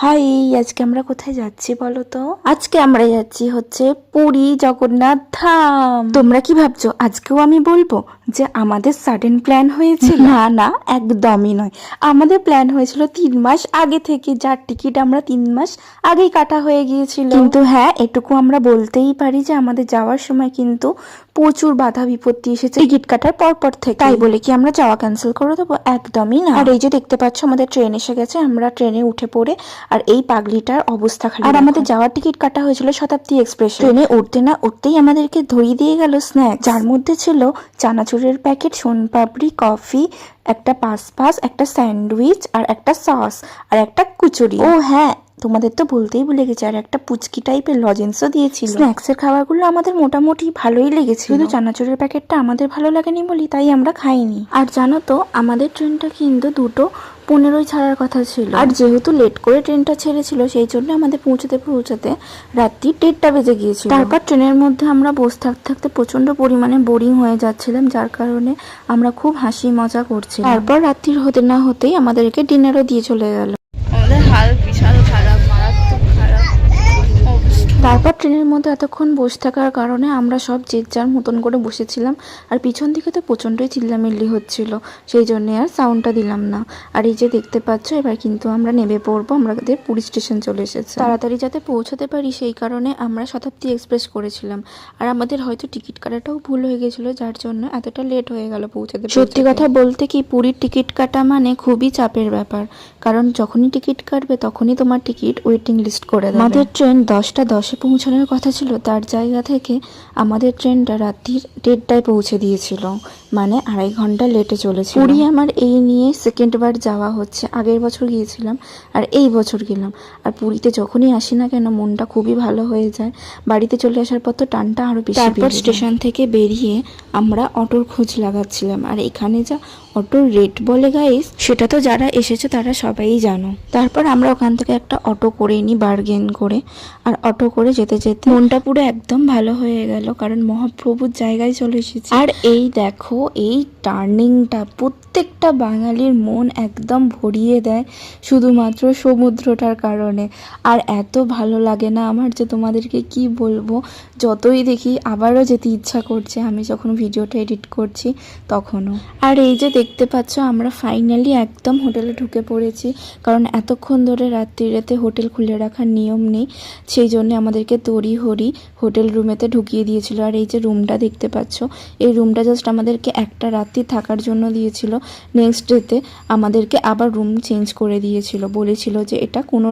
High, আজকে আমরা কোথায় যাচ্ছি বলো তো? আজকে আমরা যাচ্ছি হচ্ছে পুরী জগন্নাথ ধাম। তোমরা কি ভাবছো আজকেও আমি বলবো যে আমাদের সাডেন প্ল্যান হয়েছিল? না না, একদমই নয়। আমাদের প্ল্যান হয়েছিল 3 মাস আগে থেকে, যার টিকিট আমরা 3 মাস আগেই কাটা হয়ে গিয়েছিল। কিন্তু হ্যাঁ, এটুকু আমরা বলতেই পারি যে আমাদের যাওয়ার সময় কিন্তু প্রচুর বাধা বিপত্তি এসেছে টিকিট কাটার পর থেকে। তাই বলে কি আমরা যাওয়া ক্যান্সেল করে দেবো? একদমই না। আর এই যে দেখতে পাচ্ছ আমাদের ট্রেন এসে গেছে, আমরা ট্রেনে উঠে পড়ে আর এই পাগলিটার অবস্থা খালি। আর আমাদের যাওয়ার টিকিট কাটা হয়েছিল শতাব্দী এক্সপ্রেস। ট্রেনে উঠতে না উঠতেই আমাদেরকে ধরিয়ে দিয়ে গেল স্ন্যাক্স, যার মধ্যে ছিল চানাচুরের প্যাকেট, সোনপাপড়ি, কফি, একটা পাস, একটা স্যান্ডউইচ আর একটা সস আর একটা কুচুরি। ও হ্যাঁ, তোমাদের তো বলতেই ভুলে গেছি, আর একটা পুচকি টাইপের লজেন্সও দিয়েছিল। স্ন্যাক্সের খাবারগুলো আমাদের মোটামুটি ভালোই লেগেছে, শুধু চানাচুরের প্যাকেটটা আমাদের ভালো লাগেনি বলি তাই আমরা খাইনি। আর জানো তো আমাদের ট্রেনটা কিন্তু 2:15 ছাড়ার কথা ছিল, আর যেহেতু লেট করে ট্রেনটা ছেড়েছিল সেই জন্য আমাদের পৌঁছাতে রাত্রি 1:30টা বেজে গিয়েছিল। তারপর ট্রেনের মধ্যে আমরা বসে থাকতে প্রচন্ড পরিমাণে বোরিং হয়ে যাচ্ছিলাম, যার কারণে আমরা খুব হাসি মজা করছিলাম। তারপর রাত্রির হতে না হতেই আমাদেরকে ডিনারও দিয়ে চলে গেল। আমাদের হাল বিশাল খারাপ, মারাত্মক খারাপ অবস্থা। তারপর ট্রেনের মধ্যে এতক্ষণ বসে থাকার কারণে আমরা সব যে যার মতন করে বসেছিলাম, আর পিছন দিকে তো প্রচণ্ডই চিল্লামিল্লি হচ্ছিল, সেই জন্যে আর সাউন্ডটা দিলাম না। আর এই যে দেখতে পাচ্ছ এবার কিন্তু আমরা নেমে পড়বো, আমাদের পুরী স্টেশন চলে এসেছে। তাড়াতাড়ি যাতে পৌঁছতে পারি সেই কারণে আমরা শতাব্দী এক্সপ্রেস করেছিলাম, আর আমাদের হয়তো টিকিট কাটাটাও ভুল হয়ে গেছিলো, যার জন্য এতটা লেট হয়ে গেল পৌঁছাতে। সত্যি কথা বলতে কি, পুরীর টিকিট কাটা মানে খুবই চাপের ব্যাপার, কারণ যখনই টিকিট কাটবে তখনই তোমার টিকিট ওয়েটিং লিস্ট করে দেবে। আমাদের ট্রেন 10:10 পৌঁছানোর কথা ছিল, তার জায়গা থেকে আমাদের ট্রেনটা রাত্রির 1:30টায় পৌঁছে দিয়েছিল, মানে 2.5 ঘন্টা লেটে চলেছে। পুরী আমার এই নিয়ে সেকেন্ডবার যাওয়া হচ্ছে, আগের বছর গিয়েছিলাম আর এই বছর গেলাম। আর পুরীতে যখনই আসি না কেন মনটা খুবই ভালো হয়ে যায়, বাড়িতে চলে আসার পর তো টানটা আরো বেশি। তারপর স্টেশন থেকে বেরিয়ে আমরা অটোর খোঁজ লাগাচ্ছিলাম, আর এখানে যা অটোর রেট বলে গাইস, সেটা তো যারা এসেছে তারা সবাই জানো। তারপর আমরা ওখান থেকে একটা অটো করে নিই বার্গেন করে, আর অটো করে যেতে যেতে মনটা পুরো একদম ভালো হয়ে গেল, কারণ মহাপ্রভুর জায়গায় চলে এসেছি। আর এই দেখো এই টার্নিংটা প্রত্যেকটা বাঙালির মন একদম ভরিয়ে দেয় শুধুমাত্র সমুদ্রটার কারণে। আর এত ভালো লাগে না আমার যে তোমাদেরকে কি বলবো, যতই দেখি আবারও যেতে ইচ্ছা করছে আমি যখন ভিডিওটা এডিট করছি তখনও। আর এই যে দেখতে পাচ্ছ আমরা ফাইনালি একদম হোটেলে ঢুকে পড়েছি, কারণ এতক্ষণ ধরে রাত্রিরেতে হোটেল খুলে রাখার নিয়ম নেই, সেই জন্য আমাদেরকে তড়িঘড়ি হোটেল রুমেতে ঢুকিয়ে দিয়েছিল। আর এই যে রুমটা দেখতে পাচ্ছ, এই রুমটা জাস্ট আমাদেরকে একটা রাত্রি থাকার জন্য দিয়েছিল, নেক্সট ডেতে আমাদেরকে আবার রুম চেঞ্জ করে দিয়েছিল, বলেছিল যে এটা কোনো